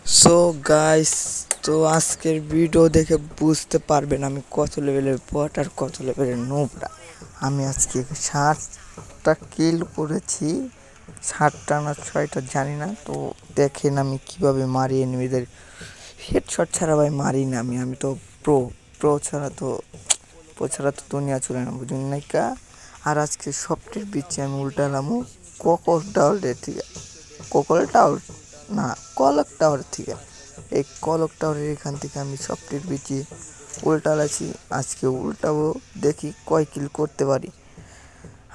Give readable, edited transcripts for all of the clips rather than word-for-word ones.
So guys, তো আজকের video দেখে বুঝতে পারবেন আমি কত লেভেলের বট আর কত লেভেলের নোবরা। আমি আজকে 7টা কিল করেছি, 7টা না 6টা জানি না। তো দেখেন আমি কিভাবে মারি এনিমিদের। হেডশট ছাড়া ভাই মারি না আমি তো প্রো প্রো ছাড়া তো দুনিয়া চলে না, বুঝুন নাই কা। আর আজকে সবটির বিচ্ছে আমি উল্টালামও কোকল টাওয়ারের থেকে, কোকল টাওয়ার না কলক টাওয়ার থেকে। এই কলক টাওয়ারের এখান থেকে আমি সবটির বিচি উল্টালাছি। আজকে উল্টাবো, দেখি কয় কিল করতে পারি।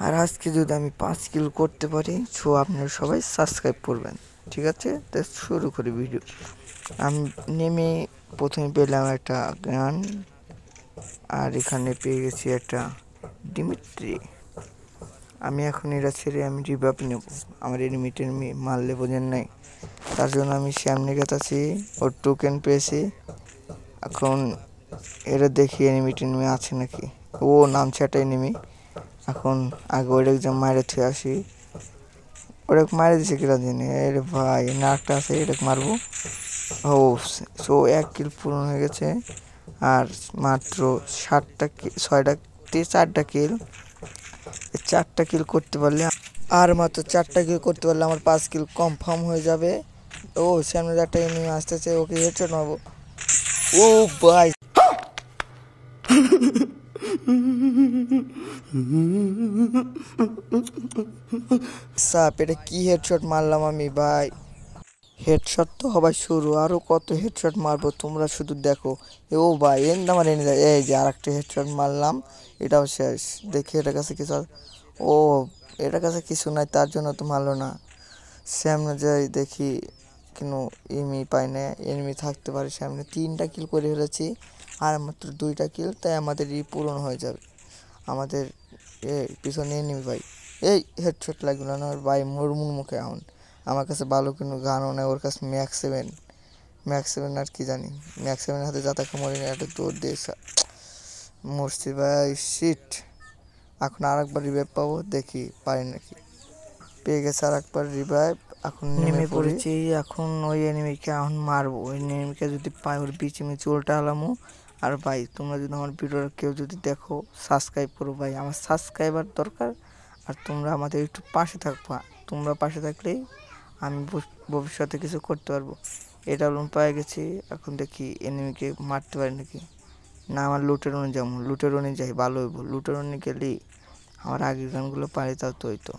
আর আজকে যদি আমি 5 কিল করতে পারি, সো আপনারা সবাই সাবস্ক্রাইব করবেন, ঠিক আছে? তো শুরু করি ভিডিও। আমি নেমে প্রথমে পেলাম একটা গান, আর এখানে পেয়ে গেছি একটা ডিমিট্রি। আমি এখন এটা ছেড়ে আমি রিভাইভ নেব। আমার এনিমি মারলে বোঝেন নাই, তার জন্য আমি সামনে গেতাছি। ওর টোকেন পেয়েছি। এখন এটা দেখি এনিমি আছে নাকি। ও নামছে একটা এনিমি। এখন আগে ওর একজন মারে থুয়ে আসি। ওটা মারে দিছে কিরা জানি। আরে ভাই নাকটা আছে, এটাকে মারবো। ও সো 1 কিল পূরণ হয়ে গেছে। আর মাত্র 4টা কিল। 4টা কিল করতে পারলে, আর মাত্র 4টা কিল করতে পারলে আমার 5 কিল কনফার্ম হয়ে যাবে। ও সামনে একটা এনিমি আসতেছে, ওকে হেডশট মারবো। ও ভাই সাপ, এটা কি হেডশট মারলাম আমি ভাই। হেডশট তো হবার শুরু, আরো কত হেডশট মারবো তোমরা শুধু দেখো। ও ভাই আমার এনে যায়, এই যে আরেকটা হেডশট মারলাম, এটাও শেষ। দেখি এটার কাছে কিছু, ও এটার কাছে কিছু নাই, তার জন্য তো মারলো না। সামনে যাই দেখি কিন্তু এনিমি পাই না। এনিমি থাকতে পারে সামনে। 3টা কিল করে ফেলেছি, আর মাত্র 2টা কিল, তাই আমাদের পূরণ হয়ে যাবে। আমাদের পিছনে এনিমি ভাই। এই হেডশট লাগলো না ভাই, মুরমুর মুখে এখন। আমার কাছে ভালো কোনো গানও নেই, ওর কাছে ম্যাক্স 7 আর কি জানি। ম্যাক্স 7 হাতে যাতাকে মরি না, একটা দৌড় দিয়ে মরছি ভাই। শিট, এখন আর একবার রিভাইভ পাবো, দেখি পারি নাকি। পেয়ে গেছে আর একবার রিভাইভ। এখন নেমে পড়েছি। এখন ওই এনিমিকে এখন মারবো। ওই এনিমিকে যদি পাই ওর বিচি মিচি উল্টা হলামো। আর ভাই তোমরা যদি আমার ভিডিওটা কেউ যদি দেখো, সাবস্ক্রাইব করো ভাই, আমার সাবস্ক্রাইবার দরকার। আর তোমরা আমাদের একটু পাশে থাকবা, তোমরা পাশে থাকলেই আমি ভবিষ্যতে কিছু করতে পারবো। এটা লোন পেয়ে গেছি। এখন দেখি এনিমিকে মারতে পারি নাকি না। আমার লুটেরনে যাবো, লুটেরনে যাই, ভালো হইব। লুটেরনে গেলেই আমার আগের গানগুলো পারি, তাও তো হইতো।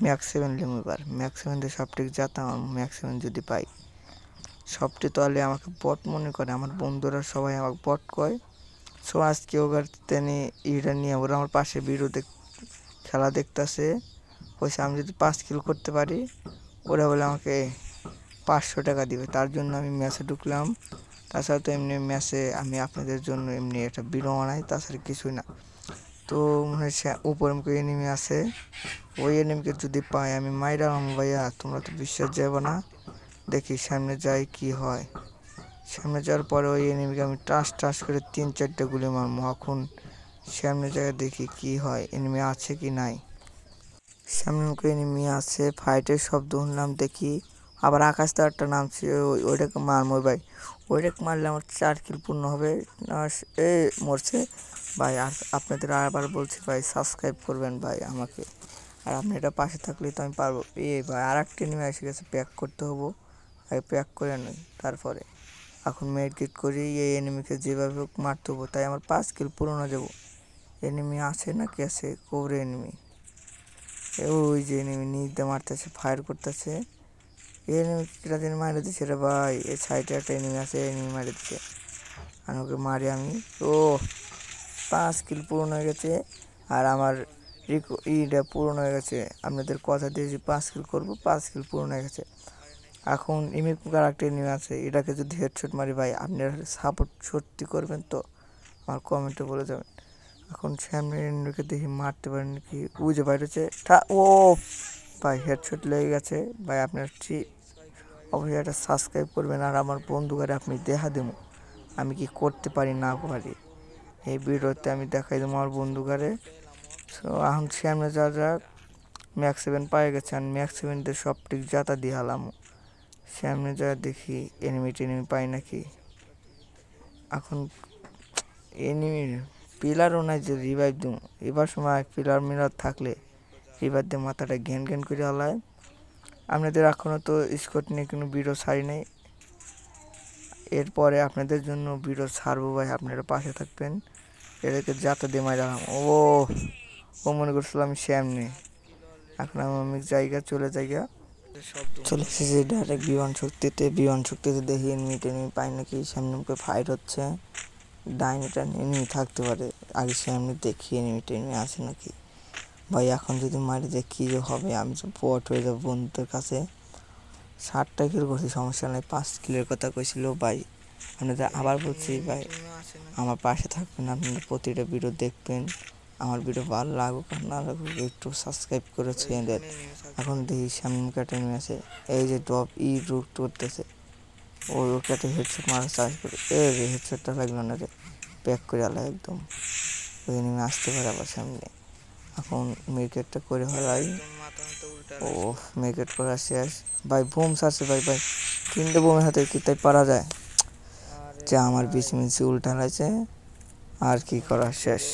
ম্যাক্স 7 লিম, এবার ম্যাক্স 7 দিয়ে সবটিক যেতাম। ম্যাক্স 7 যদি পাই, সবটি তাহলে আমাকে বট মনে করে, আমার বন্ধুরা সবাই আমাকে বট কয়। সো আজকে ওবার তেনি ইটা নিয়ে ওরা আমার পাশে ভিডিও খেলা দেখতেছে। বলছে আমি যদি 5 কিল করতে পারি, ওরা বলে আমাকে 500 টাকা দিবে। তার জন্য আমি ম্যাচে ঢুকলাম। তাছাড়া তো এমনি ম্যাচে আমি আপনাদের জন্য এমনি একটা ভিডিও বানাই, তাছাড়া কিছুই না। তো মনে হয় উপরে মুখে এনিমি আছে। ওই এনিমিকে যদি পাই আমি মাইরা ভাইয়া, তোমরা তো বিশ্বাস যাবে না। দেখি সামনে যাই কি হয়। সামনে যাওয়ার পরে ওই এনিমিকে আমি টাস করে 3-4টা গুলি মারবো। এখন সামনে জায়গায় দেখি কি হয়, এনিমি আছে কি নাই। সামনে মুখে এনিমি আছে, ফাইটের শব্দ শুনলাম। দেখি আবার আকাশ তো একটা নামছে, ওইটাকে মারবো ভাই। ওইটাকে মারলে আমার 4 কিল পূর্ণ হবে। এ মরছে ভাই। আর আপনাদের আবার বলছি ভাই, সাবস্ক্রাইব করবেন ভাই আমাকে। আর আপনি এটা পাশে থাকলেই তো আমি পারবো। ভাই আর একটা এনিমি এসে গেছে, প্যাক করতে হবো। আগে প্যাক করে নিই, তারপরে এখন মেডকিট করি। এই এনিমিকে যেভাবে হোক মারতে হবো, তাই আমার 5 কিল পূরণ হয়ে যাবো। এনিমি আছে নাকি আছে, কোবরে এনিমি। ওই যে এনিমি নিতে মারতেছে, ফায়ার করতেছে। এনিমি কিটা দিন মারে দিচ্ছে রে ভাই। এই সাইডে একটা এনিমি আছে, এনিমি মারে দিচ্ছে। আমি ওকে মারি আমি। ও 5 কিল পূরণ হয়ে গেছে। আর আমার ইটা পূরণ হয়ে গেছে। আপনাদের কথা দিয়েছি 5 কিল করবো, 5 কিল পূরণ হয়ে গেছে। এখন ইমিকুকার একটা এনিমি আছে, এটাকে যদি হেডশট মারি ভাই, আপনারা সাপোর্ট সত্যি করবেন তো আমার কমেন্টে বলে যাবেন। এখন সামনে এনিমিকে দেখি মারতে পারেন নাকি। ওই যে বাইরে হচ্ছে, ও ভাই হেডশট লেগে গেছে ভাই। আপনার অবশ্যই একটা সাবস্ক্রাইব করবেন, আর আমার বন্ধুকারে আপনি দেখা দেবো আমি কি করতে পারি না পারি। এই ভিডিওতে আমি দেখাই দেবো আমার বন্ধুকারে। সো এখন সামনে যাওয়া যাক। ম্যাক্স 7 পায়ে গেছে, আর ম্যাক্স 7 দিয়ে সব ঠিক যাতা দিয়ে হালাম। সামনে যা দেখি এনিমি টেনিমি পাই নাকি। এখন এনিমি পিলারও নাই যে রিভাইভ দিম। এবার সময় পিলার মিলার থাকলে রিভাইভ দিয়ে মাথাটা ঘ্যান ঘ্যান করে হলায়। আপনাদের এখনও তো স্কোর নিয়ে কোনো ভিডিও ছাড়ি নাই, এরপরে আপনাদের জন্য ভিডিও ছাড়বো ভাই, আপনারা পাশে থাকবেন। এদেরকে যাতে দিয়ে মাইরাম। ও মনে করছিল আমি সামনে, এখন আমি জায়গা চলে এসেছি ডাইরেক্ট বিমান শক্তিতে দেখি এনিমি টেনিমি পাই নাকি। সামনে ফাইট হচ্ছে, ডাইনিটা এনিমি থাকতে পারে, আগে সামনে দেখি এনিমি টেনিমি আছে নাকি। ভাই এখন যদি মারি যে কী যে হবে, আমি তো বট হয়ে যাবো বন্ধুদের কাছে। 60টা কিল করছি, সমস্যা নেই, 5 কিলের কথা কইছিল ভাই। আপনাদের আবার বলছি ভাই, আমার পাশে থাকবেন, আপনারা প্রতিটা ভিডিও দেখবেন। আমার ভিডিও ভালো লাগুক আর না লাগুক একটু সাবস্ক্রাইব করেছে এদের। এখন দেখি সামনে ক্যাটেমি আছে, এই যে ডপ রুট করতেছে, ওই ক্যাটে হেডশট মারা চার্জ করে, হেডশটটা লাগলো না রে, প্যাক করে আলা একদম। ওই এনিমি আসতে পারে আবার সামনে। এখন মেকেটটা করে হলাই, মেকেট করা শেষ ভাই। বুম ছাড়ছে ভাই, 3টে বোমের হাতে কি তাই পারা যায়? যে আমার 20 মিনিট উল্টা লাগছে, আর কি করা, শেষ।